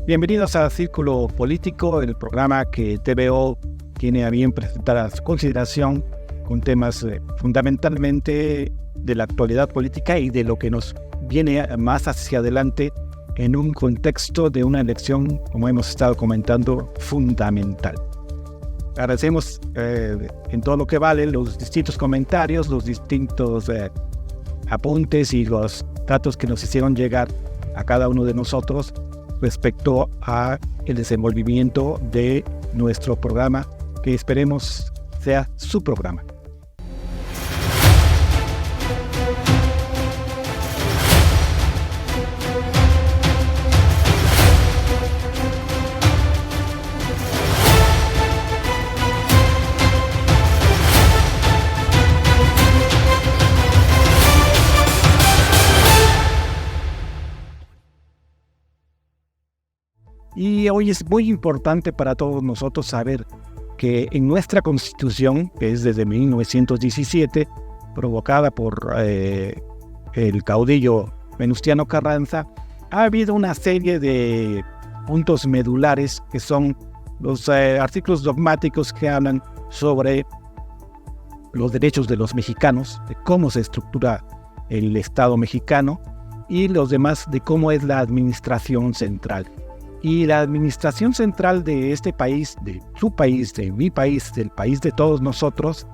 Bienvenidos a Círculo Político, el programa que TVO tiene a bien presentar a su consideración con temas fundamentalmente de la actualidad política y de lo que nos viene más hacia adelante en un contexto de una elección, como hemos estado comentando, fundamental. Agradecemos en todo lo que vale los distintos comentarios, los distintos apuntes y los datos que nos hicieron llegar a cada uno de nosotros respecto a el desenvolvimiento de nuestro programa, que esperemos sea su programa. Y hoy es muy importante para todos nosotros saber que en nuestra Constitución, que es desde 1917, provocada por el caudillo Venustiano Carranza, ha habido una serie de puntos medulares que son los artículos dogmáticos que hablan sobre los derechos de los mexicanos, de cómo se estructura el Estado mexicano, y los demás de cómo es la administración central. Y la administración central de este país, de su país, de mi país, del país de todos nosotros,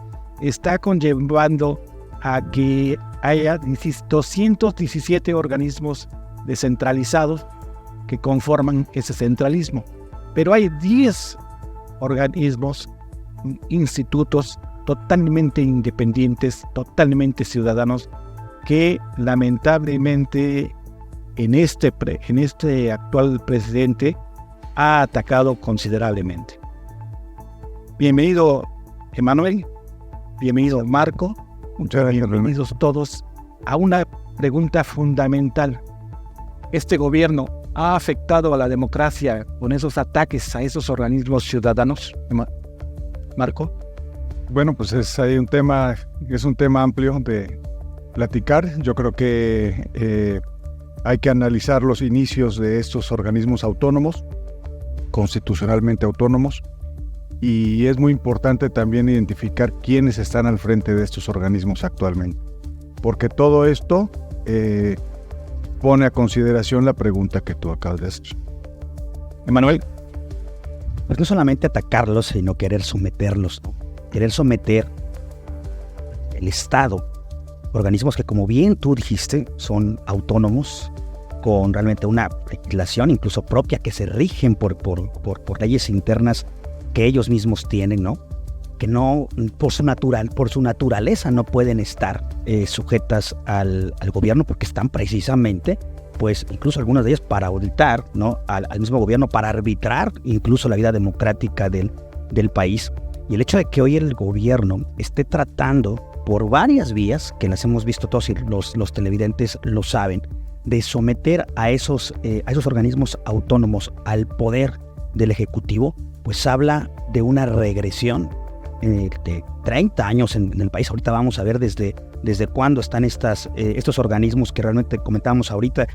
está conllevando a que haya 217 organismos descentralizados que conforman ese centralismo. Pero hay 10 organismos, institutos totalmente independientes, totalmente ciudadanos, que lamentablemente en este actual presidente ha atacado considerablemente. Bienvenido, Emanuel. Bienvenido, Marco. Muchas gracias. Bienvenidos todos a una pregunta fundamental. ¿Este gobierno ha afectado a la democracia con esos ataques a esos organismos ciudadanos? Marco. Bueno, pues es un tema amplio de platicar. Yo creo que hay que analizar los inicios de estos organismos autónomos, constitucionalmente autónomos, y es muy importante también identificar quiénes están al frente de estos organismos actualmente, porque todo esto pone a consideración la pregunta que tú acabas de hacer. Emanuel. Pues no solamente atacarlos, sino querer someterlos, querer someter el Estado, organismos que, como bien tú dijiste, son autónomos, con realmente una legislación incluso propia, que se rigen por leyes internas que ellos mismos tienen, ¿no? Que no, por su naturaleza no pueden estar sujetas al gobierno, porque están precisamente, pues incluso algunas de ellas para auditar, ¿no? al mismo gobierno, para arbitrar incluso la vida democrática del país. Y el hecho de que hoy el gobierno esté tratando por varias vías, que las hemos visto todos y los televidentes lo saben, de someter a esos organismos autónomos al poder del Ejecutivo, pues habla de una regresión de 30 años en el país. Ahorita vamos a ver desde cuándo están estos organismos que realmente comentábamos ahorita.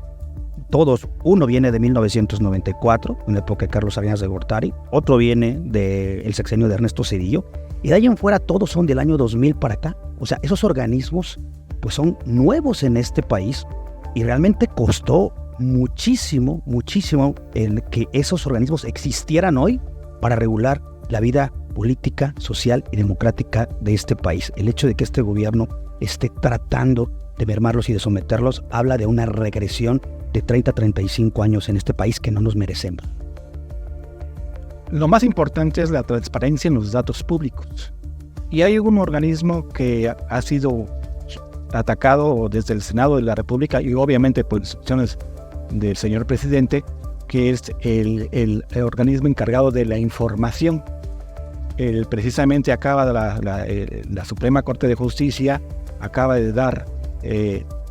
Todos, uno viene de 1994, en la época de Carlos Salinas de Gortari, otro viene del sexenio de Ernesto Zedillo, y de ahí en fuera todos son del año 2000 para acá. O sea, esos organismos pues son nuevos en este país, y realmente costó muchísimo el que esos organismos existieran hoy para regular la vida política, social y democrática de este país. El hecho de que este gobierno esté tratando de mermarlos y de someterlos habla de una regresión de 30 a 35 años en este país que no nos merecemos. Lo más importante es la transparencia en los datos públicos. Y hay un organismo que ha sido atacado desde el Senado de la República y obviamente por instrucciones del señor presidente, que es el organismo encargado de la información. Precisamente acaba la Suprema Corte de Justicia acaba de dar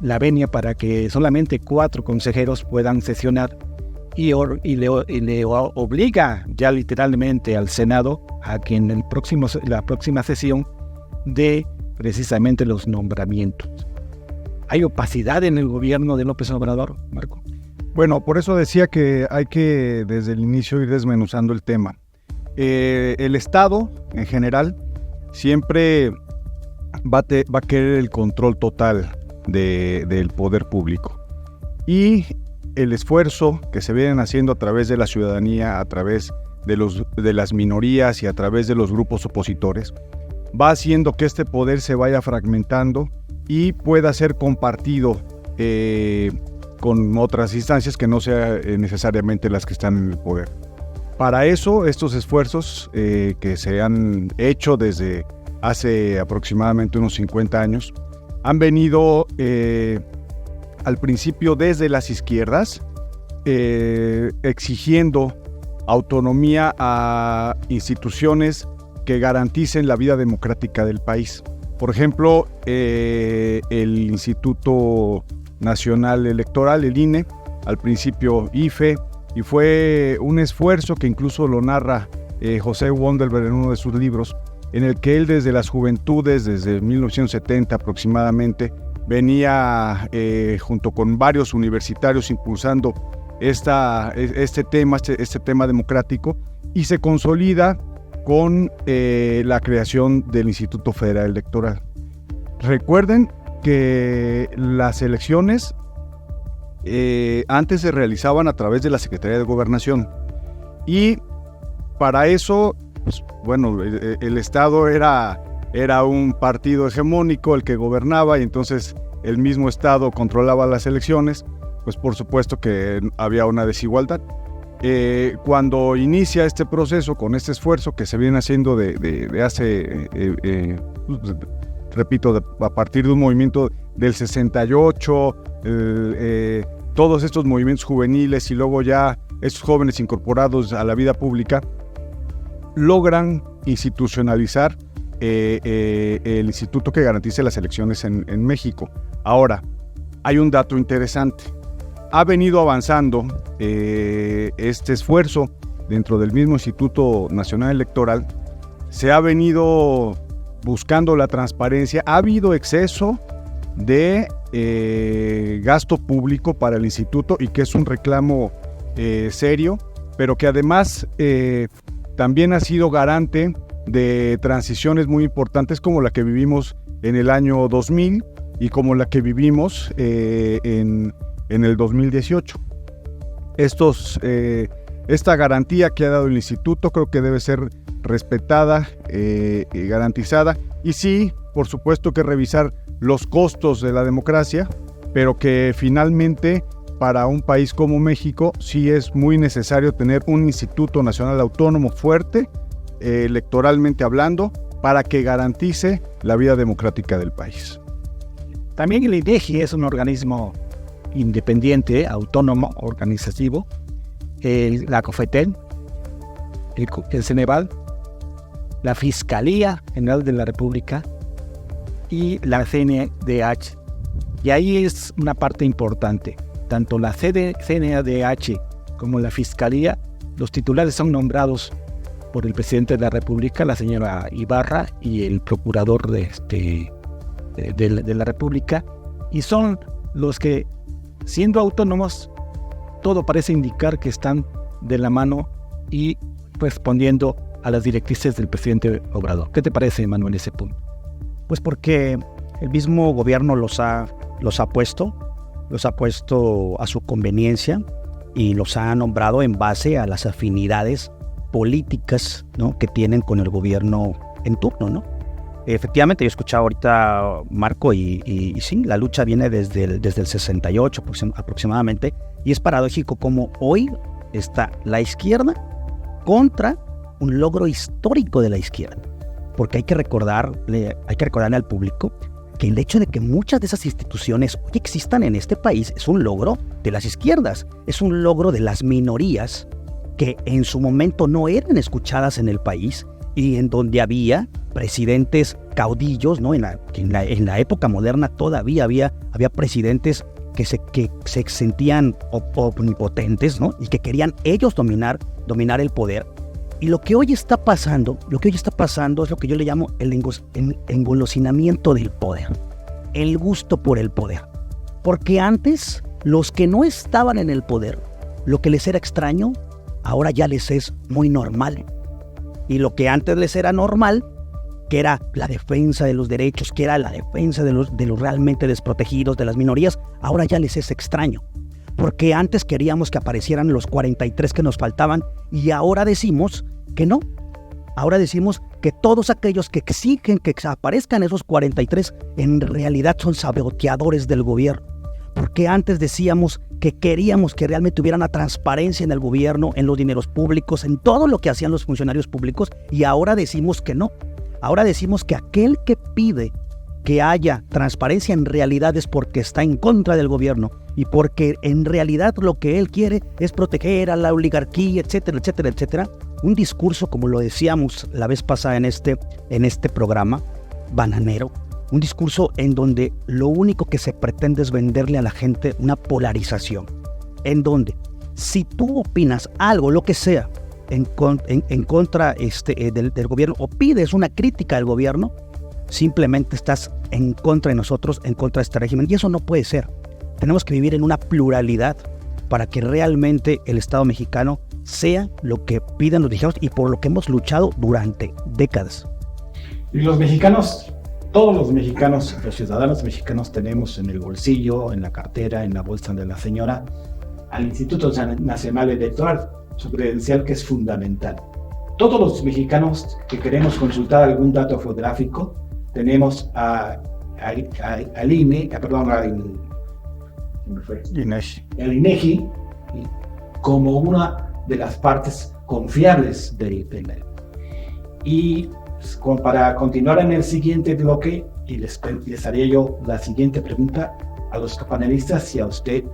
la venia para que solamente 4 consejeros puedan sesionar y le obliga ya literalmente al Senado a que en la próxima sesión dé precisamente los nombramientos. ¿Hay opacidad en el gobierno de López Obrador, Marco? Bueno, por eso decía que hay que desde el inicio ir desmenuzando el tema. El Estado, en general, siempre va a querer el control total del poder público. Y el esfuerzo que se vienen haciendo a través de la ciudadanía, a través de las minorías y a través de los grupos opositores, va haciendo que este poder se vaya fragmentando y pueda ser compartido con otras instancias que no sean necesariamente las que están en el poder. Para eso, estos esfuerzos que se han hecho desde hace aproximadamente unos 50 años, han venido al principio desde las izquierdas, exigiendo autonomía a instituciones que garanticen la vida democrática del país. Por ejemplo, el Instituto Nacional Electoral, el INE, al principio IFE, y fue un esfuerzo que incluso lo narra José Wonderberg en uno de sus libros, en el que él desde las juventudes, desde 1970 aproximadamente, venía junto con varios universitarios impulsando este tema democrático, y se consolida con la creación del Instituto Federal Electoral. Recuerden que las elecciones antes se realizaban a través de la Secretaría de Gobernación, y para eso, pues, bueno, el Estado era un partido hegemónico el que gobernaba, y entonces el mismo Estado controlaba las elecciones. Pues por supuesto que había una desigualdad. Cuando inicia este proceso, con este esfuerzo que se viene haciendo de hace, repito, a partir de un movimiento del 68, todos estos movimientos juveniles y luego ya estos jóvenes incorporados a la vida pública, logran institucionalizar el instituto que garantice las elecciones en México. Ahora, hay un dato interesante. Ha venido avanzando este esfuerzo dentro del mismo Instituto Nacional Electoral. Se ha venido buscando la transparencia. Ha habido exceso de gasto público para el instituto, y que es un reclamo serio, pero que además también ha sido garante de transiciones muy importantes como la que vivimos en el año 2000 y como la que vivimos en el 2018. Esta garantía que ha dado el instituto creo que debe ser respetada y garantizada, y sí, por supuesto que revisar los costos de la democracia, pero que finalmente para un país como México sí es muy necesario tener un Instituto Nacional Autónomo fuerte, electoralmente hablando, para que garantice la vida democrática del país. También el INEGI es un organismo independiente, autónomo, organizativo, la COFETEL, el Ceneval, la Fiscalía General de la República y la CNDH. Y ahí es una parte importante. Tanto la CNDH como la Fiscalía, los titulares son nombrados por el presidente de la República, la señora Ibarra, y el procurador de la República, y son los que, siendo autónomos, todo parece indicar que están de la mano y respondiendo a las directrices del presidente Obrador. ¿Qué te parece, Manuel, ese punto? Pues porque el mismo gobierno los ha puesto a su conveniencia, y los ha nombrado en base a las afinidades políticas, ¿no?, que tienen con el gobierno en turno, ¿no? Efectivamente, yo escuchaba ahorita Marco y sí, la lucha viene desde el 68 aproximadamente, y es paradójico como hoy está la izquierda contra un logro histórico de la izquierda, porque hay que recordarle al público que el hecho de que muchas de esas instituciones hoy existan en este país es un logro de las izquierdas, es un logro de las minorías que en su momento no eran escuchadas en el país, y en donde había presidentes caudillos, ¿no? En la época moderna todavía había presidentes que se sentían omnipotentes, ¿no? Y que querían ellos dominar el poder. Y lo que hoy está pasando es lo que yo le llamo el engolosinamiento del poder, el gusto por el poder. Porque antes los que no estaban en el poder, lo que les era extraño, ahora ya les es muy normal. Y lo que antes les era normal, que era la defensa de los derechos, que era la defensa de los realmente desprotegidos, de las minorías, ahora ya les es extraño. Porque antes queríamos que aparecieran los 43 que nos faltaban y ahora decimos que no. Ahora decimos que todos aquellos que exigen que aparezcan esos 43 en realidad son saboteadores del gobierno. Porque antes decíamos que queríamos que realmente hubiera una transparencia en el gobierno, en los dineros públicos, en todo lo que hacían los funcionarios públicos, y ahora decimos que no. Ahora decimos que aquel que pide que haya transparencia en realidad es porque está en contra del gobierno y porque en realidad lo que él quiere es proteger a la oligarquía, etcétera, etcétera, etcétera. Un discurso, como lo decíamos la vez pasada en este programa, bananero. Un discurso en donde lo único que se pretende es venderle a la gente una polarización. En donde, si tú opinas algo, lo que sea, en contra del gobierno, o pides una crítica al gobierno, simplemente estás en contra de nosotros, en contra de este régimen. Y eso no puede ser. Tenemos que vivir en una pluralidad para que realmente el Estado mexicano sea lo que piden los mexicanos y por lo que hemos luchado durante décadas. Y los mexicanos, todos los mexicanos, los ciudadanos mexicanos, tenemos en el bolsillo, en la cartera, en la bolsa de la señora, al Instituto Nacional Electoral, su credencial que es fundamental. Todos los mexicanos que queremos consultar algún dato geográfico, tenemos al INEGI como una de las partes confiables del INEGI. Y para continuar en el siguiente bloque, y les haría yo la siguiente pregunta a los panelistas y a usted,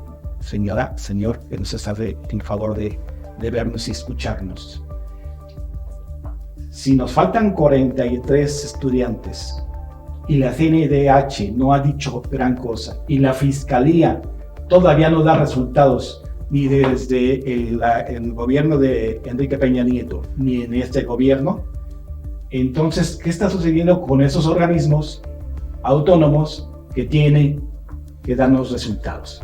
señor, que nos hace en favor de vernos y escucharnos. Si nos faltan 43 estudiantes y la CNDH no ha dicho gran cosa y la Fiscalía todavía no da resultados ni desde el gobierno de Enrique Peña Nieto ni en este gobierno, entonces, ¿qué está sucediendo con esos organismos autónomos que tienen que darnos resultados?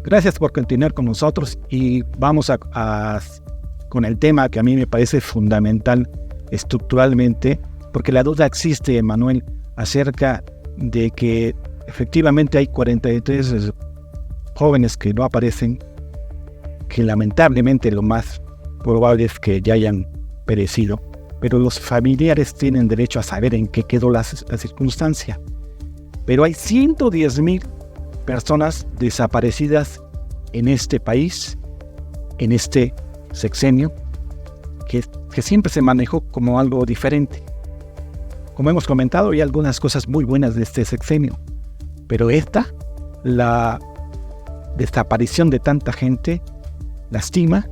Gracias por continuar con nosotros y vamos con el tema que a mí me parece fundamental estructuralmente, porque la duda existe, Manuel, acerca de que efectivamente hay 43 jóvenes que no aparecen, que lamentablemente lo más probable es que ya hayan perecido, pero los familiares tienen derecho a saber en qué quedó la circunstancia. Pero hay 110,000 personas desaparecidas en este país, en este sexenio, que siempre se manejó como algo diferente. Como hemos comentado, hay algunas cosas muy buenas de este sexenio, pero la desaparición de tanta gente, lastima,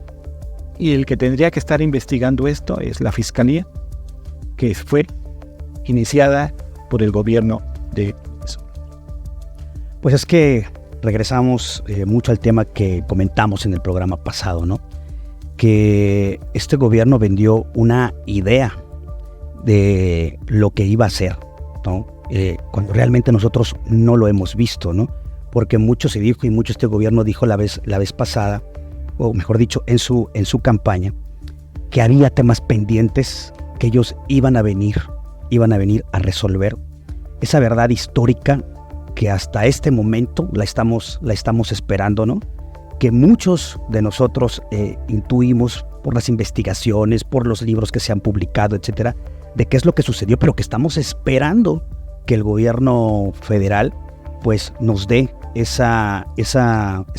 y el que tendría que estar investigando esto es la Fiscalía, que fue iniciada por el gobierno de... Pues es que regresamos mucho al tema que comentamos en el programa pasado, ¿no? Que este gobierno vendió una idea de lo que iba a ser, ¿no? Cuando realmente nosotros no lo hemos visto, ¿no? Porque mucho se dijo y mucho este gobierno dijo la vez pasada, o mejor dicho, en su campaña, que había temas pendientes que ellos iban a venir a resolver. Esa verdad histórica que hasta este momento la estamos esperando, ¿no? Que muchos de nosotros intuimos por las investigaciones, por los libros que se han publicado, etcétera, de qué es lo que sucedió, pero que estamos esperando que el gobierno federal pues nos dé esa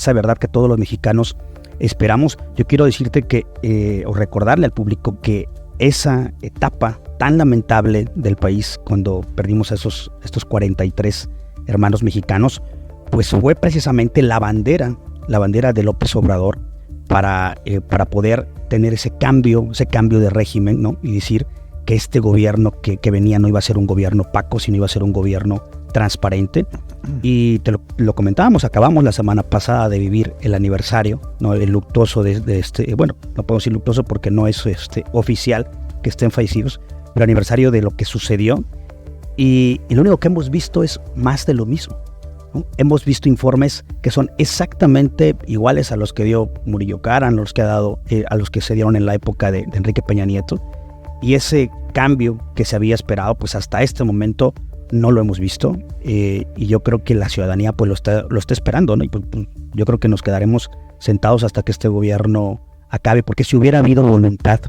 verdad que todos los mexicanos esperamos. Yo quiero decirte que, o recordarle al público que esa etapa tan lamentable del país, cuando perdimos a estos 43 hermanos mexicanos, pues fue precisamente la bandera de López Obrador para poder tener ese cambio de régimen, ¿no? Y decir que este gobierno que venía no iba a ser un gobierno opaco, sino iba a ser un gobierno transparente. Y lo comentábamos, acabamos la semana pasada de vivir el aniversario, ¿no? El luctuoso de este, bueno, no puedo decir luctuoso porque no es oficial que estén fallecidos, pero aniversario de lo que sucedió. Y lo único que hemos visto es más de lo mismo, ¿no? Hemos visto informes que son exactamente iguales a los que dio Murillo Karam, a los que se dieron en la época de Enrique Peña Nieto. Y ese cambio que se había esperado, pues hasta este momento no lo hemos visto, y yo creo que la ciudadanía pues lo está esperando, ¿no? Y pues, yo creo que nos quedaremos sentados hasta que este gobierno acabe, porque si hubiera habido voluntad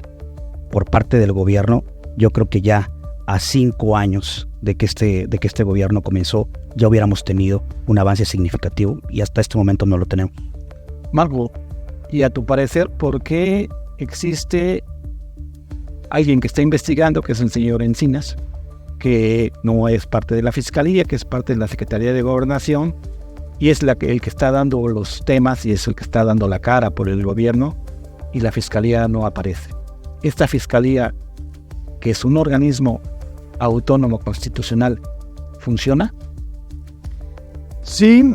por parte del gobierno, yo creo que ya a 5 años de que este gobierno comenzó, ya hubiéramos tenido un avance significativo, y hasta este momento no lo tenemos. Marco, y a tu parecer, ¿por qué existe alguien que está investigando, que es el señor Encinas, que no es parte de la Fiscalía, que es parte de la Secretaría de Gobernación, y es el que está dando los temas y es el que está dando la cara por el gobierno, y la Fiscalía no aparece? Esta Fiscalía, que es un organismo autónomo constitucional, ¿funciona? Sí,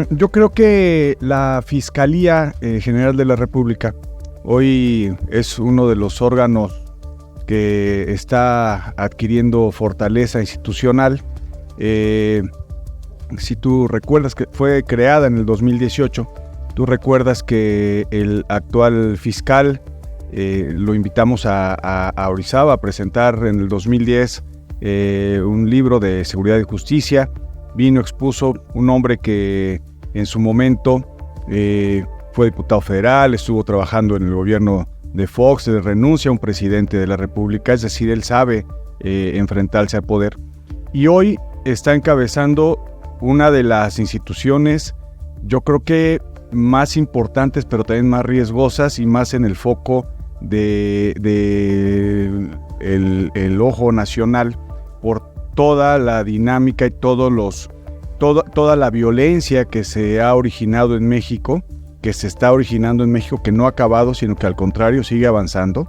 yo creo que la Fiscalía General de la República hoy es uno de los órganos que está adquiriendo fortaleza institucional. Si tú recuerdas que fue creada en el 2018, tú recuerdas que el actual fiscal lo invitamos a Orizaba a presentar en el 2010 un libro de seguridad y justicia. Vino, expuso, un hombre que en su momento fue diputado federal, estuvo trabajando en el gobierno de Fox, renuncia a un presidente de la República, es decir, él sabe enfrentarse al poder, y hoy está encabezando una de las instituciones, yo creo que más importantes, pero también más riesgosas y más en el foco de el ojo nacional, por toda la dinámica y toda la violencia que se ha originado en México, que se está originando en México, que no ha acabado, sino que al contrario sigue avanzando,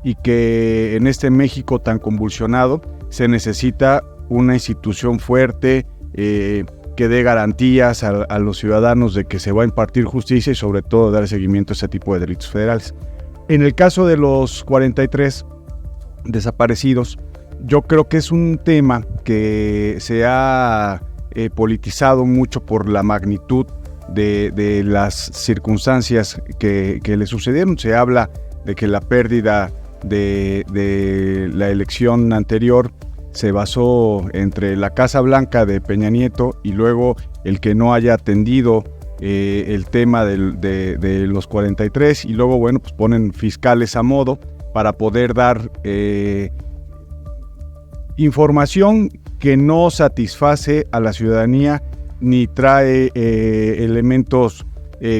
y que en este México tan convulsionado se necesita una institución fuerte que dé garantías a los ciudadanos de que se va a impartir justicia y sobre todo dar seguimiento a ese tipo de delitos federales. En el caso de los 43 desaparecidos, yo creo que es un tema que se ha politizado mucho por la magnitud de las circunstancias que le sucedieron. Se habla de que la pérdida de la elección anterior se basó entre la Casa Blanca de Peña Nieto y luego el que no haya atendido el tema de los 43, y luego, bueno, pues ponen fiscales a modo para poder dar información que no satisface a la ciudadanía ni trae elementos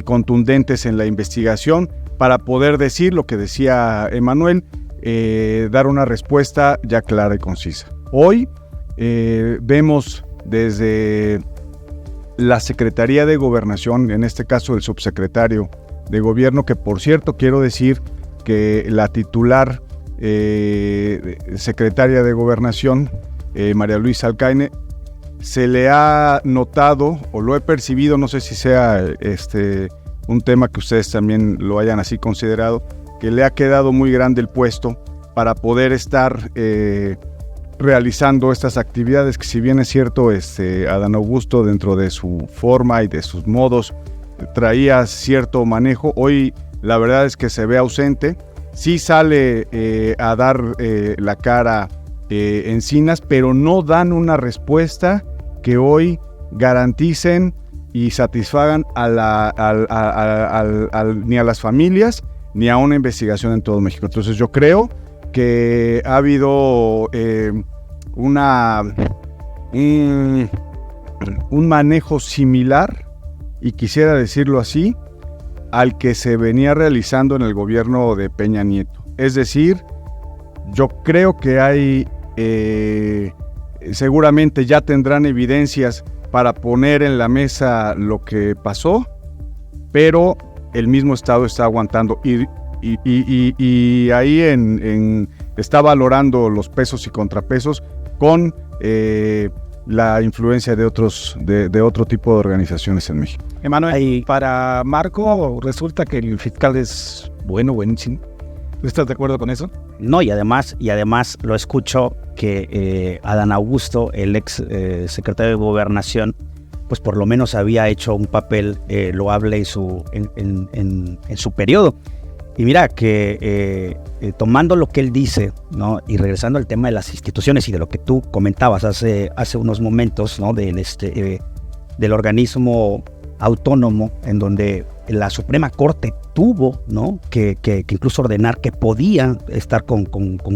contundentes en la investigación para poder decir lo que decía Emanuel, dar una respuesta ya clara y concisa. Hoy vemos desde la Secretaría de Gobernación, en este caso el subsecretario de Gobierno, que por cierto quiero decir que la titular secretaria de Gobernación, María Luisa Alcaine, se le ha notado, o lo he percibido, no sé si sea un tema que ustedes también lo hayan así considerado, que le ha quedado muy grande el puesto para poder estar realizando estas actividades, que si bien es cierto, Adán Augusto, dentro de su forma y de sus modos, traía cierto manejo, hoy la verdad es que se ve ausente. Sí sale a dar la cara Encinas, pero no dan una respuesta que hoy garanticen y satisfagan ni a las familias ni a una investigación en todo México. Entonces yo creo que ha habido un manejo similar, y quisiera decirlo así, al que se venía realizando en el gobierno de Peña Nieto. Es decir, yo creo que hay, seguramente ya tendrán evidencias para poner en la mesa lo que pasó, pero el mismo Estado está aguantando y ahí está valorando los pesos y contrapesos con la influencia de otro tipo de organizaciones en México. Emanuel, para Marco resulta que el fiscal es buenísimo. ¿Tú estás de acuerdo con eso? No, y además lo escucho que Adán Augusto, el ex secretario de Gobernación, pues por lo menos había hecho un papel loable en su periodo. Y mira que tomando lo que él dice, ¿no? Y regresando al tema de las instituciones y de lo que tú comentabas hace unos momentos, ¿no? Del organismo autónomo en donde la Suprema Corte tuvo, ¿no? que incluso ordenar que podía estar con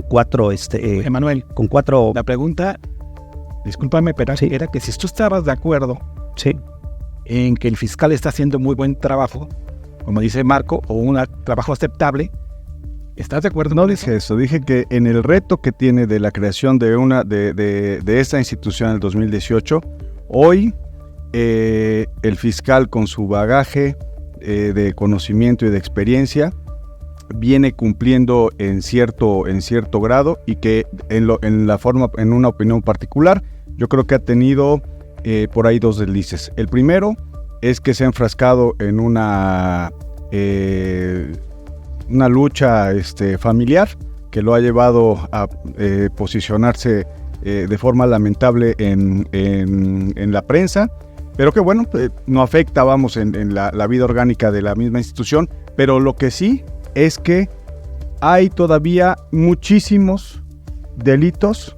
cuatro... Emanuel, con cuatro... la pregunta, discúlpame, pero sí, era que si tú estabas de acuerdo, sí, en que el fiscal está haciendo muy buen trabajo, como dice Marco, o un trabajo aceptable, ¿estás de acuerdo? No dije eso, dije que en el reto que tiene de la creación de esta institución en el 2018, hoy el fiscal con su bagaje de conocimiento y de experiencia viene cumpliendo en cierto grado, y que en una opinión particular, yo creo que ha tenido por ahí dos deslices. El primero es que se ha enfrascado en una lucha familiar que lo ha llevado a posicionarse de forma lamentable en la prensa, pero que bueno, no afecta, vamos, en la vida orgánica de la misma institución. Pero lo que sí es que hay todavía muchísimos delitos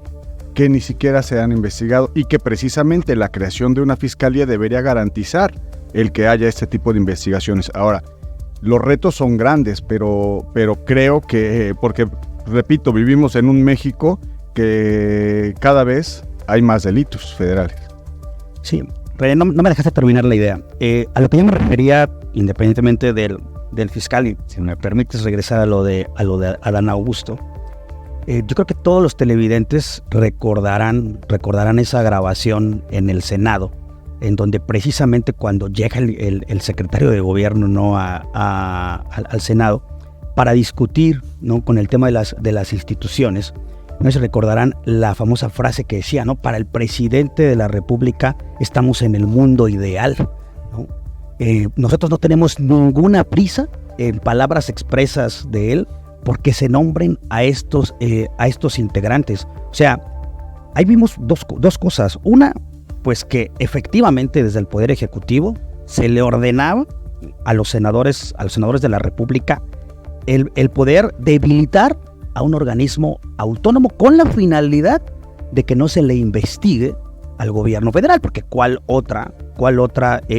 que ni siquiera se han investigado, y que precisamente la creación de una fiscalía debería garantizar el que haya este tipo de investigaciones. Ahora, los retos son grandes, pero creo que, porque repito, vivimos en un México que cada vez hay más delitos federales. Sí, pero no me dejaste terminar la idea. A lo que yo me refería, independientemente del fiscal, y si me permites regresar a lo de Adán Augusto, yo creo que todos los televidentes recordarán esa grabación en el Senado, en donde precisamente cuando llega el secretario de gobierno, ¿no? al Senado para discutir, ¿no? con el tema de las instituciones, no se recordarán la famosa frase que decía, ¿no? Para el presidente de la República estamos en el mundo ideal, ¿no? Nosotros no tenemos ninguna prisa, en palabras expresas de él, porque se nombren a estos integrantes. O sea, ahí vimos dos cosas. Una, pues que efectivamente desde el Poder Ejecutivo se le ordenaba a los senadores de la República el poder debilitar a un organismo autónomo con la finalidad de que no se le investigue al gobierno federal, porque cuál otra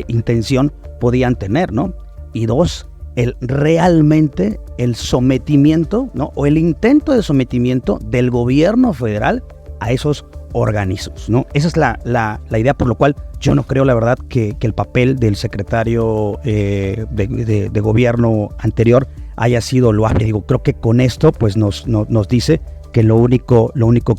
intención podían tener, ¿no? Y dos, realmente el sometimiento, ¿no? O el intento de sometimiento del gobierno federal a esos organismos, ¿no? Esa es la idea, por lo cual yo no creo, la verdad, que el papel del secretario de gobierno anterior haya sido loable. Digo, creo que con esto pues nos dice que lo único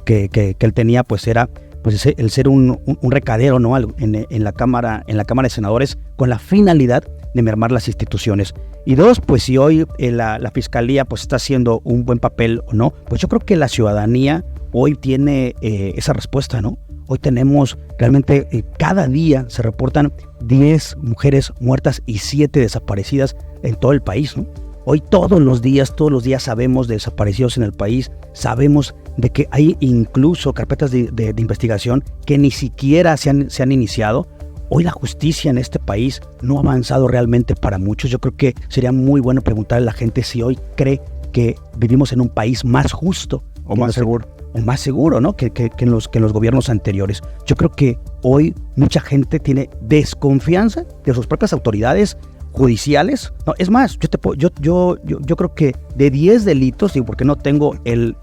que él tenía pues era pues el ser un recadero, ¿no? en la Cámara de Senadores, con la finalidad de mermar las instituciones. Y dos, pues si hoy la Fiscalía pues está haciendo un buen papel o no, pues yo creo que la ciudadanía hoy tiene esa respuesta, ¿no? Hoy tenemos realmente, cada día se reportan 10 mujeres muertas y 7 desaparecidas en todo el país, ¿no? Hoy todos los días sabemos de desaparecidos en el país, sabemos de que hay incluso carpetas de investigación que ni siquiera se han iniciado. Hoy la justicia en este país no ha avanzado realmente para muchos. Yo creo que sería muy bueno preguntarle a la gente si hoy cree que vivimos en un país más justo. O más seguro. O más seguro, ¿no? que en los gobiernos anteriores. Yo creo que hoy mucha gente tiene desconfianza de sus propias autoridades judiciales. No, es más, yo creo que de 10 delitos, digo, porque no tengo el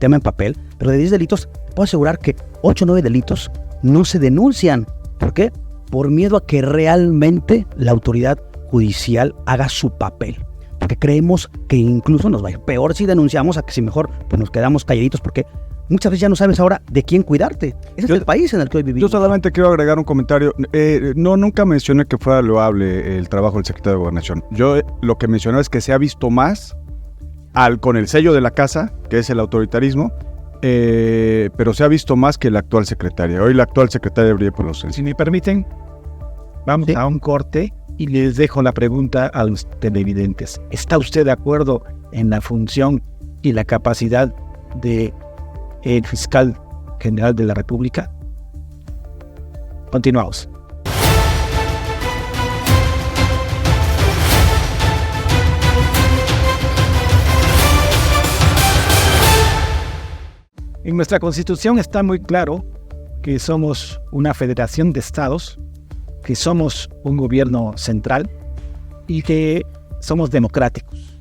tema en papel, pero de 10 delitos, puedo asegurar que 8 o 9 delitos no se denuncian. ¿Por qué? Por miedo a que realmente la autoridad judicial haga su papel. Porque creemos que incluso nos va a ir peor si denunciamos a que si mejor pues nos quedamos calladitos, porque muchas veces ya no sabes ahora de quién cuidarte. Ese es el país en el que hoy vivimos. Yo solamente quiero agregar un comentario. Nunca mencioné que fuera loable el trabajo del secretario de Gobernación. Yo lo que mencioné es que se ha visto más con el sello de la casa, que es el autoritarismo, pero se ha visto más que la actual secretaria. Hoy la actual secretaria brilla por los Si me permiten, vamos a un corte y les dejo la pregunta a los televidentes. ¿Está usted de acuerdo en la función y la capacidad del fiscal general de la República? Continuamos. En nuestra Constitución está muy claro que somos una federación de estados, que somos un gobierno central y que somos democráticos.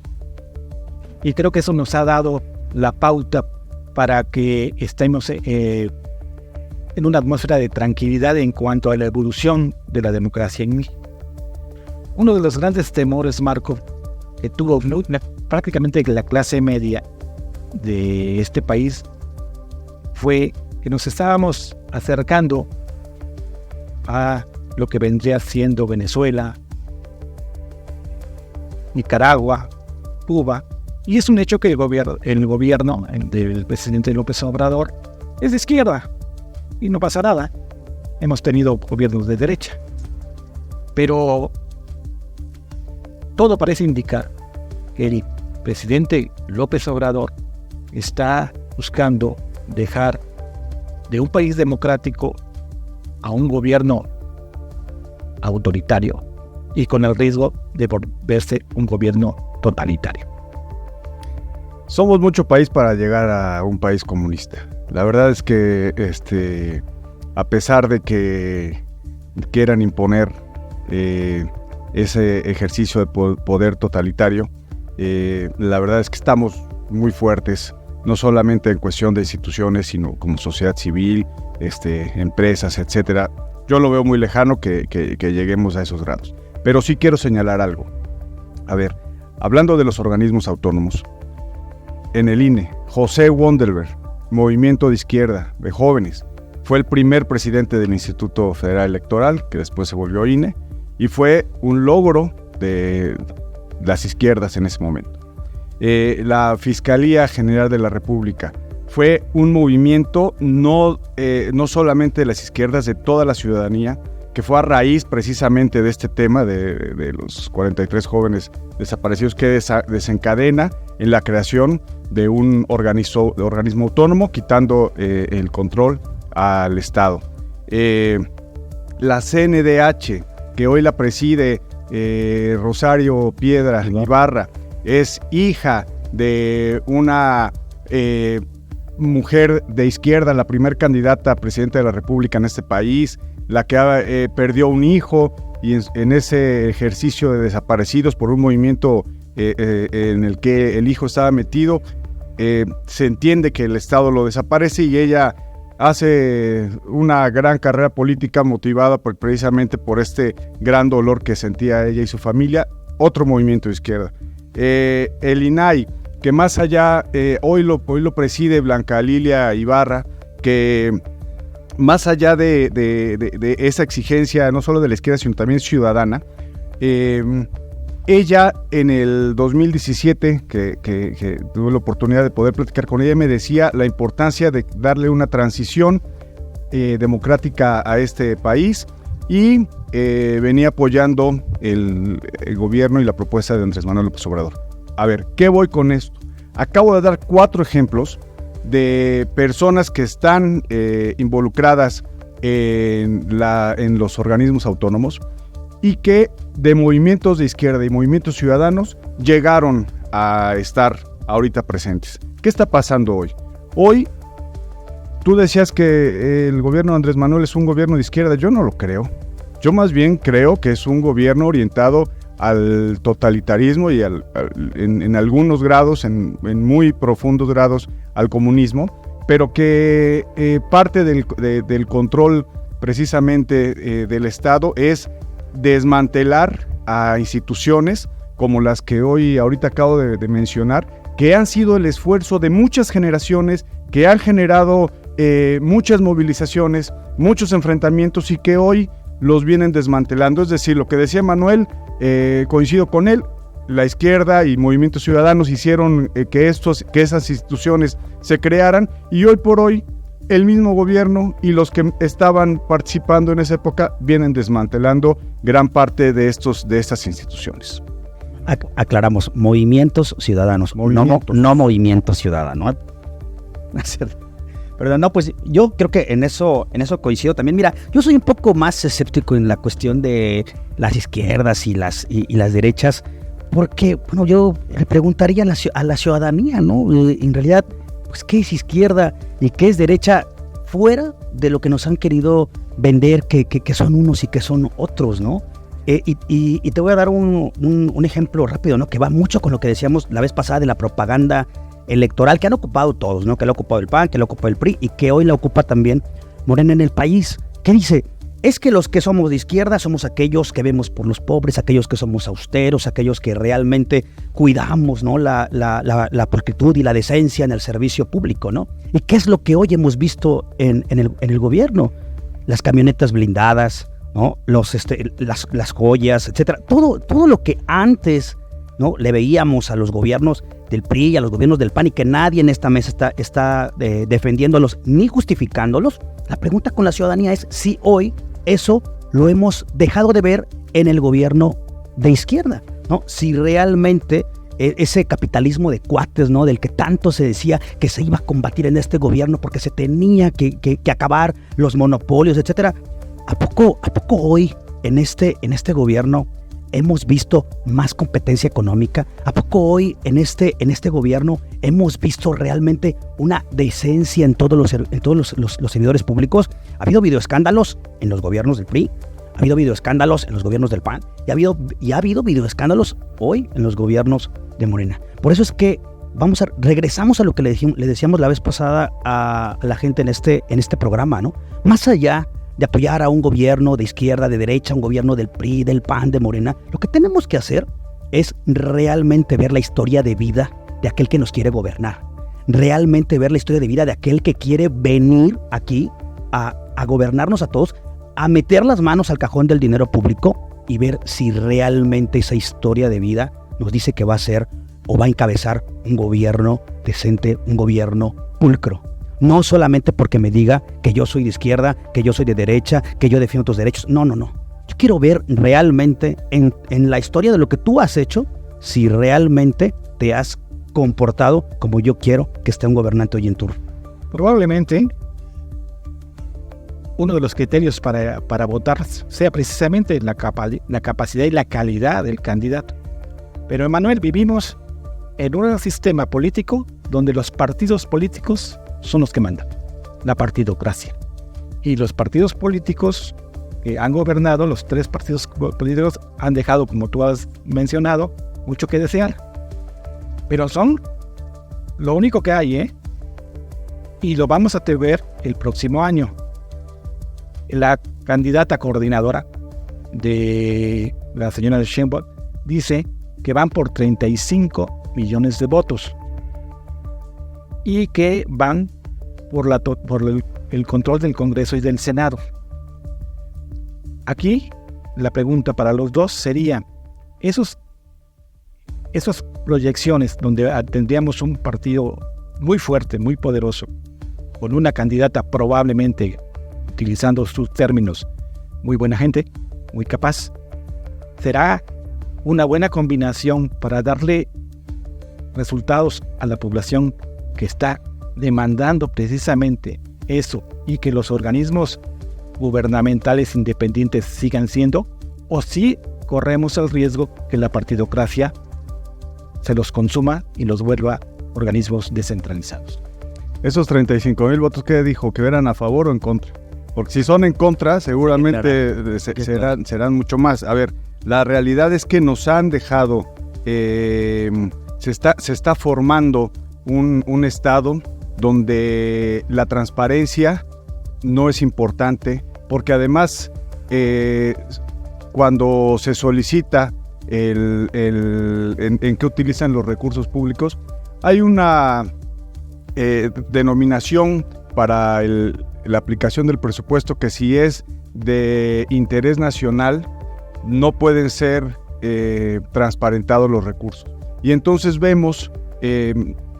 Y creo que eso nos ha dado la pauta para que estemos en una atmósfera de tranquilidad en cuanto a la evolución de la democracia en México. Uno de los grandes temores, Marco, que tuvo prácticamente la clase media de este país fue que nos estábamos acercando a lo que vendría siendo Venezuela, Nicaragua, Cuba, y es un hecho que el gobierno del presidente López Obrador es de izquierda, y no pasa nada. Hemos tenido gobiernos de derecha, pero todo parece indicar que el presidente López Obrador está buscando dejar de un país democrático a un gobierno autoritario y con el riesgo de volverse un gobierno totalitario. Somos mucho país para llegar a un país comunista. La verdad es que a pesar de que quieran imponer ese ejercicio de poder totalitario, la verdad es que estamos muy fuertes, no solamente en cuestión de instituciones, sino como sociedad civil, empresas, etcétera. Yo lo veo muy lejano que lleguemos a esos grados. Pero sí quiero señalar algo. A ver, hablando de los organismos autónomos, en el INE, José Wandelberg, movimiento de izquierda, de jóvenes, fue el primer presidente del Instituto Federal Electoral, que después se volvió INE, y fue un logro de las izquierdas en ese momento. La Fiscalía General de la República fue un movimiento no solamente de las izquierdas, de toda la ciudadanía, que fue a raíz precisamente de este tema de los 43 jóvenes desaparecidos, que desencadena en la creación de un organismo autónomo, quitando el control al Estado. La CNDH, que hoy la preside Rosario Piedra Ibarra, es hija de una mujer de izquierda, la primer candidata a presidenta de la República en este país, la que perdió un hijo y en ese ejercicio de desaparecidos por un movimiento en el que el hijo estaba metido, se entiende que el Estado lo desaparece y ella hace una gran carrera política motivada precisamente por este gran dolor que sentía ella y su familia. Otro movimiento de izquierda. El INAI, que más allá, hoy lo preside Blanca Lilia Ibarra, que más allá de esa exigencia, no solo de la izquierda, sino también ciudadana, ella en el 2017, que tuve la oportunidad de poder platicar con ella, me decía la importancia de darle una transición democrática a este país y venía apoyando el gobierno y la propuesta de Andrés Manuel López Obrador. A ver, ¿qué voy con esto? Acabo de dar 4 ejemplos de personas que están involucradas en los organismos autónomos y que de movimientos de izquierda y movimientos ciudadanos llegaron a estar ahorita presentes. ¿Qué está pasando hoy? Hoy, tú decías que el gobierno de Andrés Manuel es un gobierno de izquierda. Yo no lo creo. Yo más bien creo que es un gobierno orientado al totalitarismo y en algunos grados, en muy profundos grados, al comunismo, pero que parte del control precisamente del Estado es desmantelar a instituciones como las que ahorita acabo de mencionar, que han sido el esfuerzo de muchas generaciones, que han generado muchas movilizaciones, muchos enfrentamientos y que hoy los vienen desmantelando. Es decir, lo que decía Manuel, coincido con él, la izquierda y Movimiento Ciudadanos hicieron que esas instituciones se crearan, y hoy por hoy el mismo gobierno y los que estaban participando en esa época vienen desmantelando gran parte de estas instituciones. Aclaramos, movimientos ciudadanos, no movimiento ciudadano. Perdón, no, pues yo creo que en eso coincido también. Mira, yo soy un poco más escéptico en la cuestión de las izquierdas y las derechas, porque, bueno, yo le preguntaría a la ciudadanía, ¿no? En realidad, pues, ¿qué es izquierda y qué es derecha fuera de lo que nos han querido vender, que son unos y que son otros, ¿no? Y te voy a dar un ejemplo rápido, ¿no? Que va mucho con lo que decíamos la vez pasada de la propaganda electoral que han ocupado todos, ¿no? Que lo ha ocupado el PAN, que lo ocupó el PRI y que hoy la ocupa también Morena en el país. ¿Qué dice? Es que los que somos de izquierda somos aquellos que vemos por los pobres, aquellos que somos austeros, aquellos que realmente cuidamos, ¿no? la pulcritud y la decencia en el servicio público, ¿no? ¿Y qué es lo que hoy hemos visto en el gobierno? Las camionetas blindadas, ¿no? Las joyas, etcétera. Todo lo que antes, ¿no? Le veíamos a los gobiernos del PRI y a los gobiernos del PAN y que nadie en esta mesa está defendiéndolos ni justificándolos. La pregunta con la ciudadanía es si hoy eso lo hemos dejado de ver en el gobierno de izquierda, ¿no? Si realmente ese capitalismo de cuates, ¿no? Del que tanto se decía que se iba a combatir en este gobierno porque se tenía que acabar los monopolios, etcétera. ¿A poco hoy en este gobierno hemos visto más competencia económica? ¿A poco hoy en este gobierno hemos visto realmente una decencia en todos los servidores públicos? Ha habido videoescándalos en los gobiernos del PRI, ha habido videoescándalos en los gobiernos del PAN y ha habido videoescándalos hoy en los gobiernos de Morena. Por eso es que regresamos a lo que le decíamos la vez pasada a la gente en este programa, ¿no? Más allá de apoyar a un gobierno de izquierda, de derecha, un gobierno del PRI, del PAN, de Morena, lo que tenemos que hacer es realmente ver la historia de vida de aquel que nos quiere gobernar, realmente ver la historia de vida de aquel que quiere venir aquí a gobernarnos a todos, a meter las manos al cajón del dinero público y ver si realmente esa historia de vida nos dice que va a ser o va a encabezar un gobierno decente, un gobierno pulcro. No solamente porque me diga que yo soy de izquierda, que yo soy de derecha, que yo defiendo tus derechos. No. Yo quiero ver realmente en la historia de lo que tú has hecho, si realmente te has comportado como yo quiero que esté un gobernante hoy en turno. Probablemente uno de los criterios para votar sea precisamente la capacidad y la calidad del candidato. Pero, Emanuel, vivimos en un sistema político donde los partidos políticos son los que mandan, la partidocracia. Y los partidos políticos que han gobernado, los tres partidos políticos, han dejado, como tú has mencionado, mucho que desear. Pero son lo único que hay, ¿eh? Y lo vamos a ver el próximo año. La candidata coordinadora de la señora Sheinbaum dice que van por 35 millones de votos y que van por el control del Congreso y del Senado. Aquí la pregunta para los dos sería, esas proyecciones donde tendríamos un partido muy fuerte, muy poderoso, con una candidata probablemente, utilizando sus términos, muy buena gente, muy capaz, ¿será una buena combinación para darle resultados a la población que está demandando precisamente eso y que los organismos gubernamentales independientes sigan siendo? ¿O si corremos el riesgo que la partidocracia se los consuma y los vuelva organismos descentralizados? Esos 35,000 votos, ¿qué dijo? ¿Que eran a favor o en contra? Porque si son en contra, seguramente serán mucho más. A ver, la realidad es que nos han dejado, se está formando un estado donde la transparencia no es importante, porque además cuando se solicita en qué utilizan los recursos públicos, hay una denominación para la aplicación del presupuesto que si es de interés nacional no pueden ser transparentados los recursos. Y entonces vemos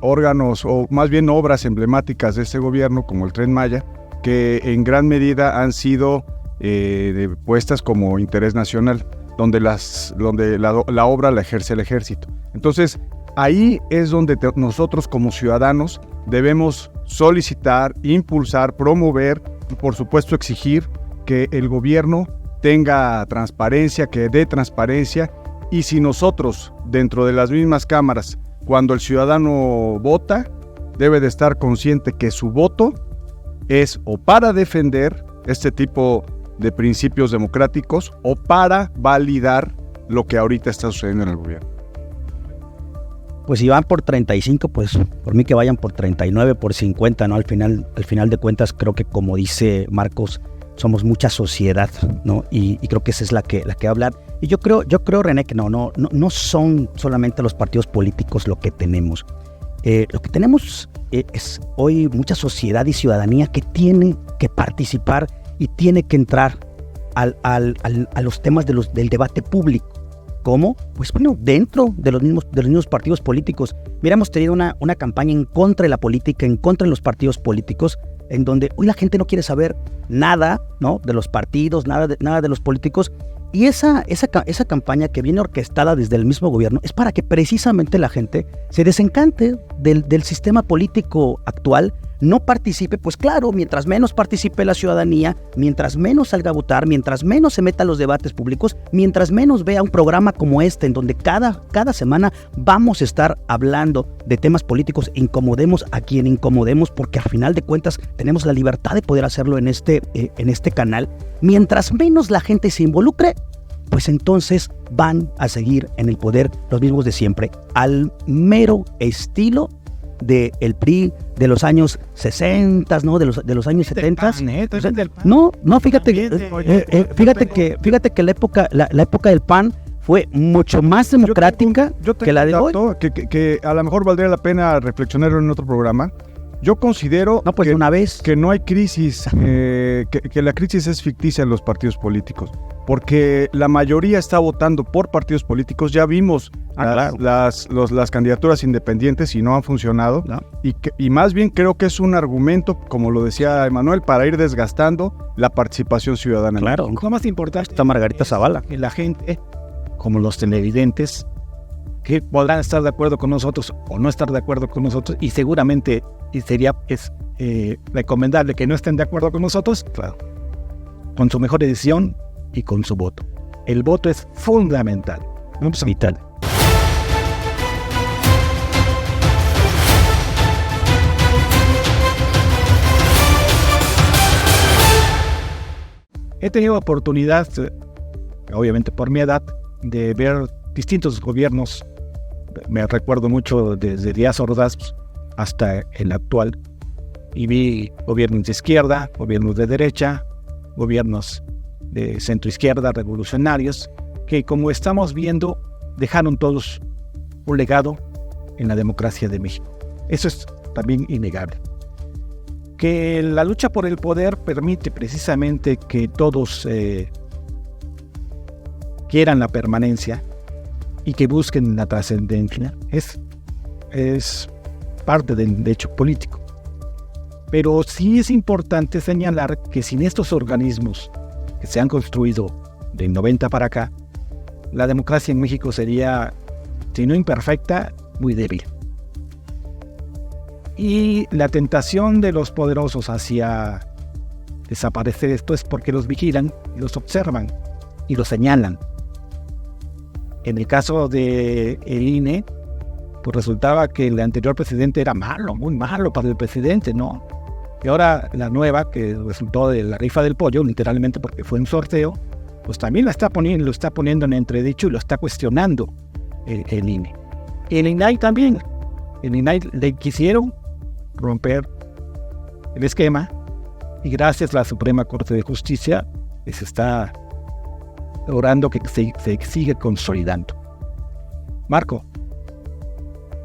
órganos, o más bien obras emblemáticas de este gobierno, como el Tren Maya, que en gran medida han sido puestas como interés nacional, donde la obra la ejerce el ejército. Entonces, ahí es donde nosotros como ciudadanos debemos solicitar, impulsar, promover y por supuesto exigir que el gobierno tenga transparencia, que dé transparencia, y si nosotros dentro de las mismas cámaras, cuando el ciudadano vota, debe de estar consciente que su voto es o para defender este tipo de principios democráticos o para validar lo que ahorita está sucediendo en el gobierno. Pues si van por 35, pues por mí que vayan por 39, por 50, ¿no? Al final de cuentas, creo que como dice Marcos, somos mucha sociedad, ¿no? Y creo que esa es la que va a hablar. Y yo creo, René, que no son solamente los partidos políticos lo que tenemos. Lo que tenemos es hoy mucha sociedad y ciudadanía que tiene que participar y tiene que entrar a los temas del debate público. ¿Cómo? Pues bueno, dentro de los mismos partidos políticos. Mira, hemos tenido una campaña en contra de la política, en contra de los partidos políticos, en donde hoy la gente no quiere saber nada, ¿no? De los partidos, nada de los políticos. Y esa campaña que viene orquestada desde el mismo gobierno es para que precisamente la gente se desencante del sistema político actual, no participe. Pues claro, mientras menos participe la ciudadanía, mientras menos salga a votar, mientras menos se meta a los debates públicos, mientras menos vea un programa como este, en donde cada semana vamos a estar hablando de temas políticos, incomodemos a quien incomodemos, porque al final de cuentas tenemos la libertad de poder hacerlo en este canal. Mientras menos la gente se involucre, pues entonces van a seguir en el poder los mismos de siempre, al mero estilo del PRI de los años 60, ¿no? De los años 70. No, fíjate que la época del PAN fue mucho más democrática que la de hoy. Que a lo mejor valdría la pena reflexionarlo en otro programa. Yo considero que no hay crisis, que la crisis es ficticia en los partidos políticos, porque la mayoría está votando por partidos políticos. Ya vimos las candidaturas independientes y no han funcionado, no. Y más bien creo que es un argumento, como lo decía Emanuel, para ir desgastando la participación ciudadana. Claro, lo más importante está Margarita Zavala. Que la gente, como los televidentes, que podrán estar de acuerdo con nosotros o no estar de acuerdo con nosotros, y seguramente sería recomendable que no estén de acuerdo con nosotros, claro, con su mejor decisión y con su voto. El voto es fundamental, vital. He tenido oportunidad, obviamente por mi edad, de ver distintos gobiernos. Me recuerdo mucho desde Díaz Ordaz hasta el actual, y vi gobiernos de izquierda, gobiernos de derecha, gobiernos de centro-izquierda, revolucionarios, que, como estamos viendo, dejaron todos un legado en la democracia de México. Eso es también innegable. Que la lucha por el poder permite precisamente que todos quieran la permanencia y que busquen la trascendencia, es parte del hecho político. Pero sí es importante señalar que sin estos organismos que se han construido de 90 para acá, la democracia en México sería, si no imperfecta, muy débil. Y la tentación de los poderosos hacia desaparecer esto es porque los vigilan y los observan y los señalan. En el caso del INE, pues resultaba que el anterior presidente era malo, muy malo para el presidente, ¿no? Y ahora la nueva, que resultó de la rifa del pollo, literalmente porque fue un sorteo, pues también lo está poniendo en entredicho y lo está cuestionando el INE. Y el INAI también. El INAI le quisieron romper el esquema, y gracias a la Suprema Corte de Justicia se está logrando que se siga consolidando. Marco,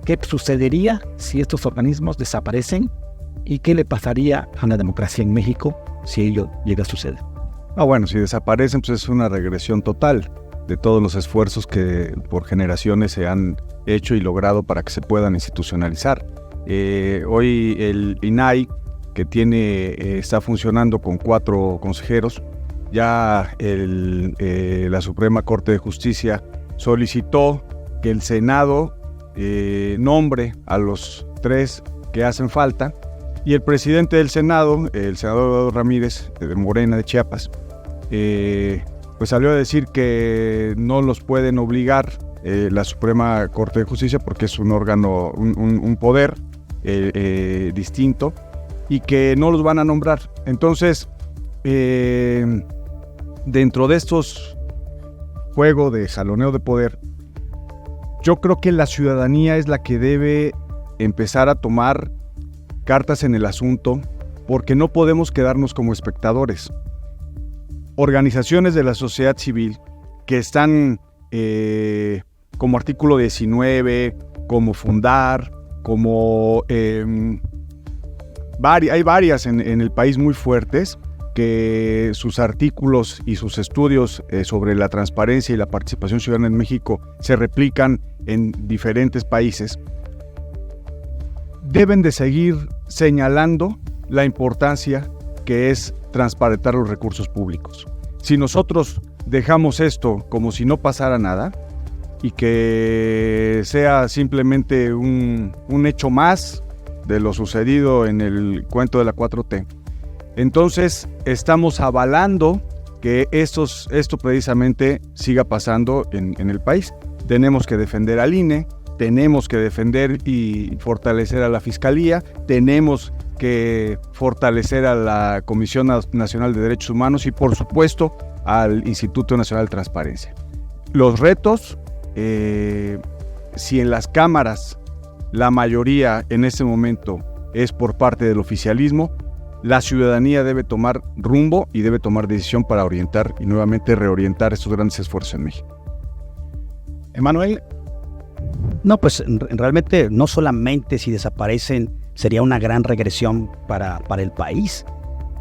¿qué sucedería si estos organismos desaparecen y qué le pasaría a la democracia en México si ello llega a suceder? Bueno, si desaparecen, pues es una regresión total. de todos los esfuerzos que por generaciones se han hecho y logrado para que se puedan institucionalizar. Hoy el INAI, que está funcionando con 4 consejeros, ya la Suprema Corte de Justicia solicitó que el Senado nombre a los 3 que hacen falta, y el presidente del Senado, el senador Eduardo Ramírez de Morena de Chiapas, pues salió a decir que no los pueden obligar la Suprema Corte de Justicia porque es un órgano, un poder distinto, y que no los van a nombrar. Entonces, dentro de estos juegos de jaloneo de poder, yo creo que la ciudadanía es la que debe empezar a tomar cartas en el asunto, porque no podemos quedarnos como espectadores. Organizaciones de la sociedad civil que están como Artículo 19, como Fundar, como hay varias en el país muy fuertes, que sus artículos y sus estudios sobre la transparencia y la participación ciudadana en México se replican en diferentes países, deben de seguir señalando la importancia que es transparentar los recursos públicos. Si nosotros dejamos esto como si no pasara nada y que sea simplemente un hecho más de lo sucedido en el cuento de la 4T, entonces estamos avalando que esto precisamente siga pasando en el país. Tenemos que defender al INE, tenemos que defender y fortalecer a la Fiscalía, tenemos que fortalecer a la Comisión Nacional de Derechos Humanos y, por supuesto, al Instituto Nacional de Transparencia. Los retos, si en las cámaras la mayoría en este momento es por parte del oficialismo, la ciudadanía debe tomar rumbo y debe tomar decisión para orientar y nuevamente reorientar estos grandes esfuerzos en México. Emanuel. No, pues realmente no solamente si desaparecen sería una gran regresión para el país,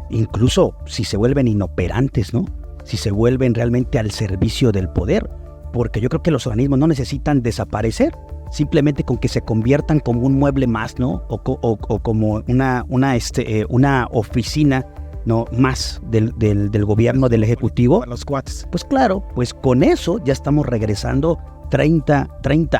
incluso si se vuelven inoperantes, ¿no? Si se vuelven realmente al servicio del poder, porque yo creo que los organismos no necesitan desaparecer, simplemente con que se conviertan como un mueble más, ¿no? O como una oficina, ¿no? Más del gobierno, del ejecutivo. Los cuates. Pues claro, pues con eso ya estamos regresando 30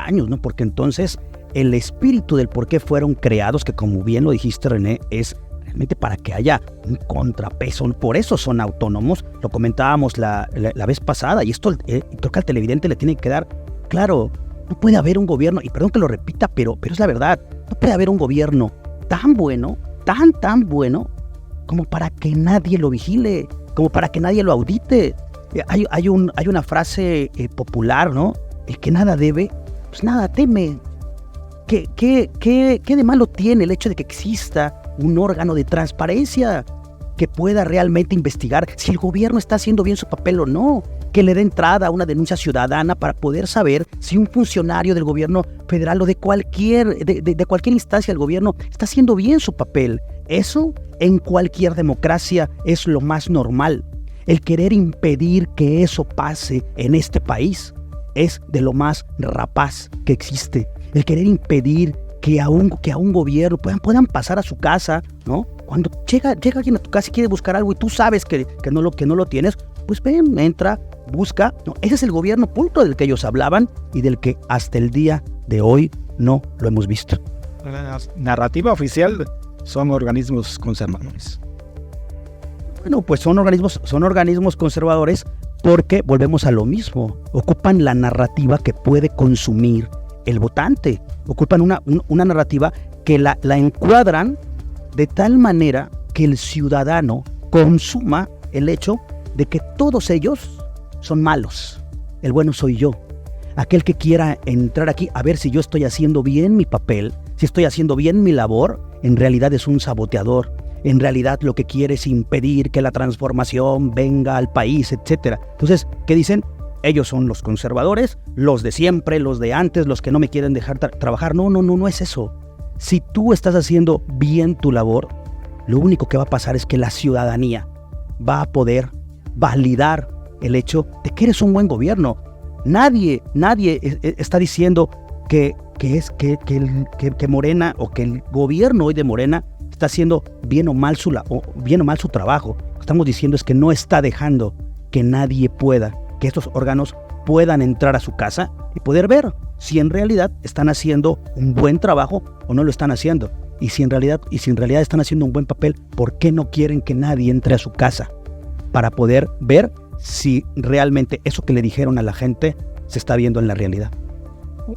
años, ¿no? Porque entonces el espíritu del por qué fueron creados, que como bien lo dijiste, René, es realmente para que haya un contrapeso. Por eso son autónomos, lo comentábamos la vez pasada, y esto creo que al televidente le tiene que quedar claro. No puede haber un gobierno, y perdón que lo repita, pero es la verdad, no puede haber un gobierno tan bueno, tan bueno, como para que nadie lo vigile, como para que nadie lo audite. Hay una frase popular, ¿no? El que nada debe, pues nada teme. ¿Qué de malo tiene el hecho de que exista un órgano de transparencia que pueda realmente investigar si el gobierno está haciendo bien su papel o no? Que le dé entrada a una denuncia ciudadana para poder saber si un funcionario del gobierno federal o de cualquier instancia del gobierno está haciendo bien su papel. Eso en cualquier democracia es lo más normal. El querer impedir que eso pase en este país es de lo más rapaz que existe. El querer impedir que a un gobierno puedan pasar a su casa, ¿no? Cuando llega alguien a tu casa y quiere buscar algo y tú sabes que no lo tienes, pues ven, entra, busca. No, ese es el gobierno pulcro del que ellos hablaban y del que hasta el día de hoy no lo hemos visto. La narrativa oficial son organismos conservadores. Bueno, pues son organismos conservadores porque volvemos a lo mismo. Ocupan la narrativa que puede consumir el votante. Ocupan una narrativa que la encuadran de tal manera que el ciudadano consuma el hecho de que todos ellos son malos. El bueno soy yo. Aquel que quiera entrar aquí a ver si yo estoy haciendo bien mi papel, si estoy haciendo bien mi labor, en realidad es un saboteador. En realidad lo que quiere es impedir que la transformación venga al país, etc. Entonces, ¿qué dicen? Ellos son los conservadores, los de siempre, los de antes, los que no me quieren dejar trabajar. No es eso. Si tú estás haciendo bien tu labor, lo único que va a pasar es que la ciudadanía va a poder validar el hecho de que eres un buen gobierno. Nadie está diciendo que Morena o que el gobierno hoy de Morena está haciendo bien o mal su trabajo. Lo que estamos diciendo es que no está dejando que nadie pueda, que estos órganos puedan entrar a su casa y poder ver si en realidad están haciendo un buen trabajo o no lo están haciendo. Y si en realidad están haciendo un buen papel, ¿por qué no quieren que nadie entre a su casa? Para poder ver si realmente eso que le dijeron a la gente se está viendo en la realidad.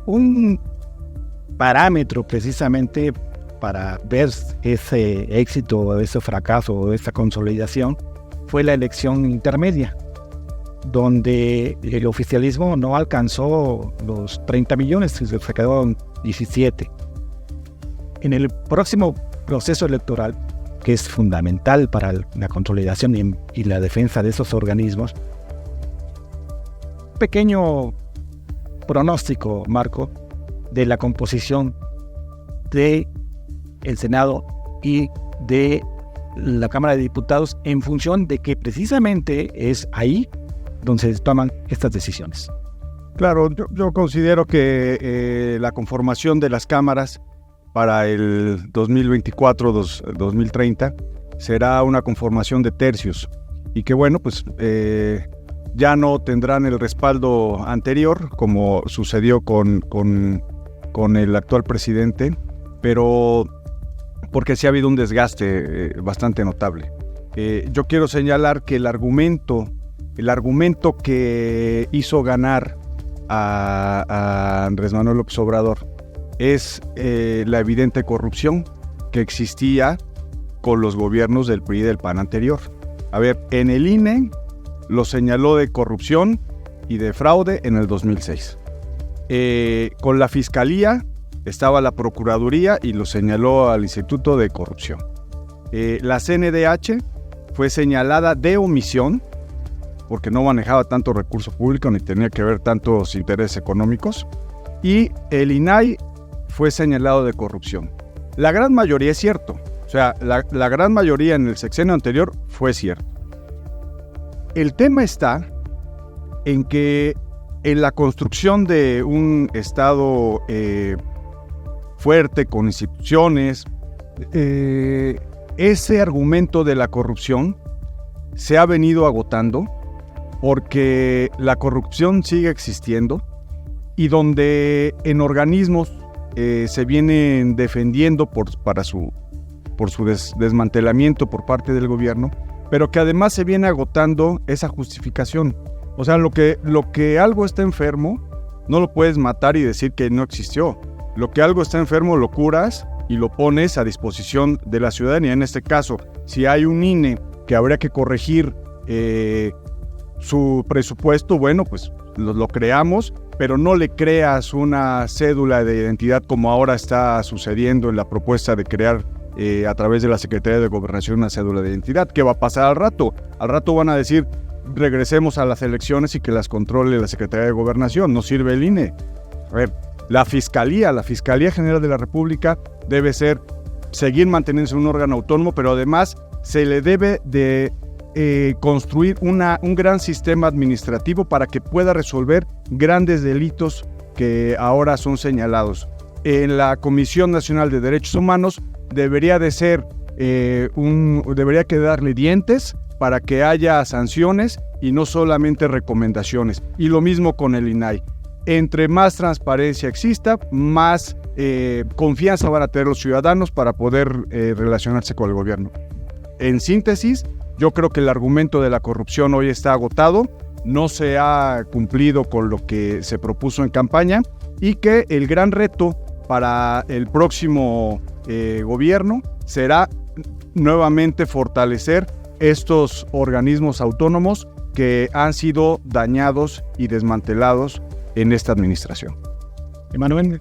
Un parámetro precisamente para ver ese éxito, ese fracaso, esa consolidación, fue la elección intermedia, donde el oficialismo no alcanzó los 30 millones, se quedó en 17. En el próximo proceso electoral, que es fundamental para la consolidación y la defensa de esos organismos, pequeño pronóstico, Marco, de la composición del Senado y de la Cámara de Diputados en función de que precisamente es ahí donde se toman estas decisiones. Claro, yo considero que la conformación de las cámaras para el 2024-2030 será una conformación de tercios y que bueno, pues ya no tendrán el respaldo anterior como sucedió con el actual presidente, pero porque sí ha habido un desgaste bastante notable. Yo quiero señalar que el argumento que hizo ganar a Andrés Manuel López Obrador es la evidente corrupción que existía con los gobiernos del PRI y del PAN anterior. A ver, en el INE lo señaló de corrupción y de fraude en el 2006. Con la Fiscalía estaba la Procuraduría y lo señaló al Instituto de Corrupción. La CNDH fue señalada de omisión porque no manejaba tanto recurso público ni tenía que ver tantos intereses económicos. Y el INAI fue señalado de corrupción. La gran mayoría es cierto. O sea, la gran mayoría en el sexenio anterior fue cierto. El tema está en que en la construcción de un Estado fuerte, con instituciones, ese argumento de la corrupción se ha venido agotando porque la corrupción sigue existiendo y donde en organismos se vienen defendiendo por su desmantelamiento por parte del gobierno, pero que además se viene agotando esa justificación. O sea, lo que algo está enfermo, no lo puedes matar y decir que no existió. Lo que algo está enfermo lo curas y lo pones a disposición de la ciudadanía. En este caso, si hay un INE que habría que corregir su presupuesto, bueno, pues lo creamos, pero no le creas una cédula de identidad como ahora está sucediendo en la propuesta de crear a través de la Secretaría de Gobernación una cédula de identidad. ¿Qué va a pasar al rato? Al rato van a decir, regresemos a las elecciones y que las controle la Secretaría de Gobernación, no sirve el INE. A ver, la Fiscalía General de la República debe seguir manteniéndose un órgano autónomo, pero además se le debe de construir un gran sistema administrativo para que pueda resolver grandes delitos que ahora son señalados. En la Comisión Nacional de Derechos Humanos debería quedarle dientes para que haya sanciones y no solamente recomendaciones. Y lo mismo con el INAI. Entre más transparencia exista, más confianza van a tener los ciudadanos para poder relacionarse con el gobierno. En síntesis, yo creo que el argumento de la corrupción hoy está agotado, no se ha cumplido con lo que se propuso en campaña y que el gran reto para el próximo gobierno será nuevamente fortalecer estos organismos autónomos que han sido dañados y desmantelados en esta administración. Emanuel.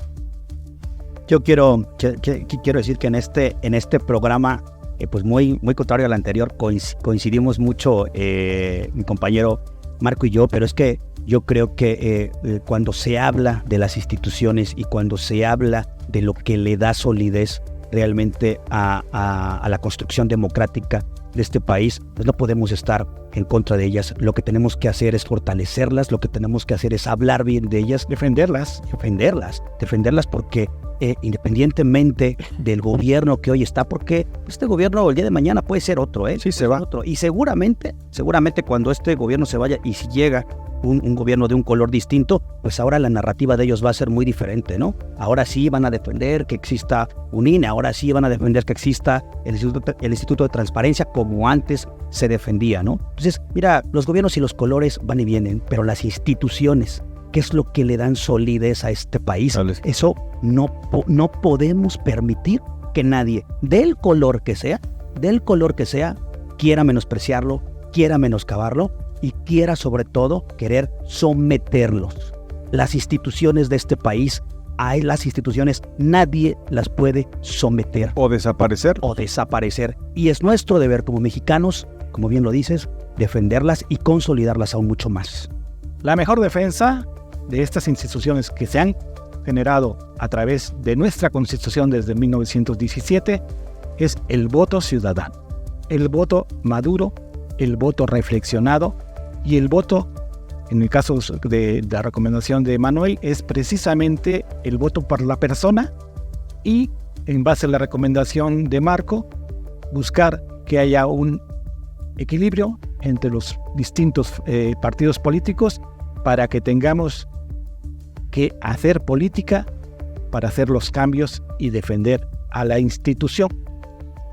Yo quiero decir que en este programa, pues muy contrario al anterior, coincidimos mucho mi compañero Marco y yo, pero es que yo creo que cuando se habla de las instituciones y cuando se habla de lo que le da solidez realmente a la construcción democrática de este país, pues no podemos estar en contra de ellas. Lo que tenemos que hacer es fortalecerlas, lo que tenemos que hacer es hablar bien de ellas, defenderlas porque independientemente del gobierno que hoy está, porque este gobierno el día de mañana puede ser otro, Sí, se va. otro. Y seguramente cuando este gobierno se vaya y si llega un gobierno de un color distinto, pues ahora la narrativa de ellos va a ser muy diferente, ¿no? Ahora sí van a defender que exista un INE, ahora sí van a defender que exista el Instituto de Transparencia como antes se defendía, ¿no? Entonces, mira, los gobiernos y los colores van y vienen, pero las instituciones, ¿qué es lo que le dan solidez a este país? Eso no podemos permitir que nadie, del color que sea, quiera menospreciarlo, quiera menoscabarlo y quiera sobre todo querer someterlos. Las instituciones de este país, las instituciones nadie las puede someter. O desaparecer. Y es nuestro deber como mexicanos, como bien lo dices, defenderlas y consolidarlas aún mucho más. La mejor defensa de estas instituciones que se han generado a través de nuestra Constitución desde 1917 es el voto ciudadano, el voto maduro, el voto reflexionado y el voto, en el caso de la recomendación de Manuel, es precisamente el voto por la persona y, en base a la recomendación de Marco, buscar que haya un equilibrio entre los distintos partidos políticos para que tengamos que hacer política para hacer los cambios y defender a la institución.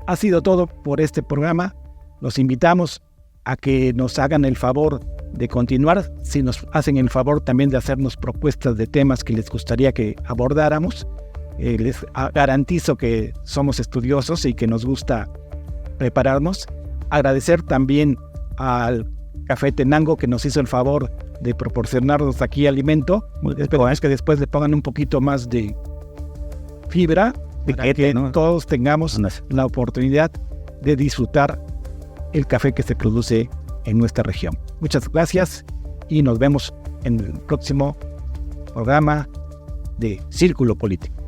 Ha sido todo por este programa. Los invitamos a que nos hagan el favor de continuar, si nos hacen el favor también de hacernos propuestas de temas que les gustaría que abordáramos. Les garantizo que somos estudiosos y que nos gusta prepararnos. Agradecer también al Café Tenango que nos hizo el favor de proporcionarnos aquí alimento. Esperamos que después le pongan un poquito más de fibra para que todos tengamos la oportunidad de disfrutar el café que se produce en nuestra región. Muchas gracias y nos vemos en el próximo programa de Círculo Político.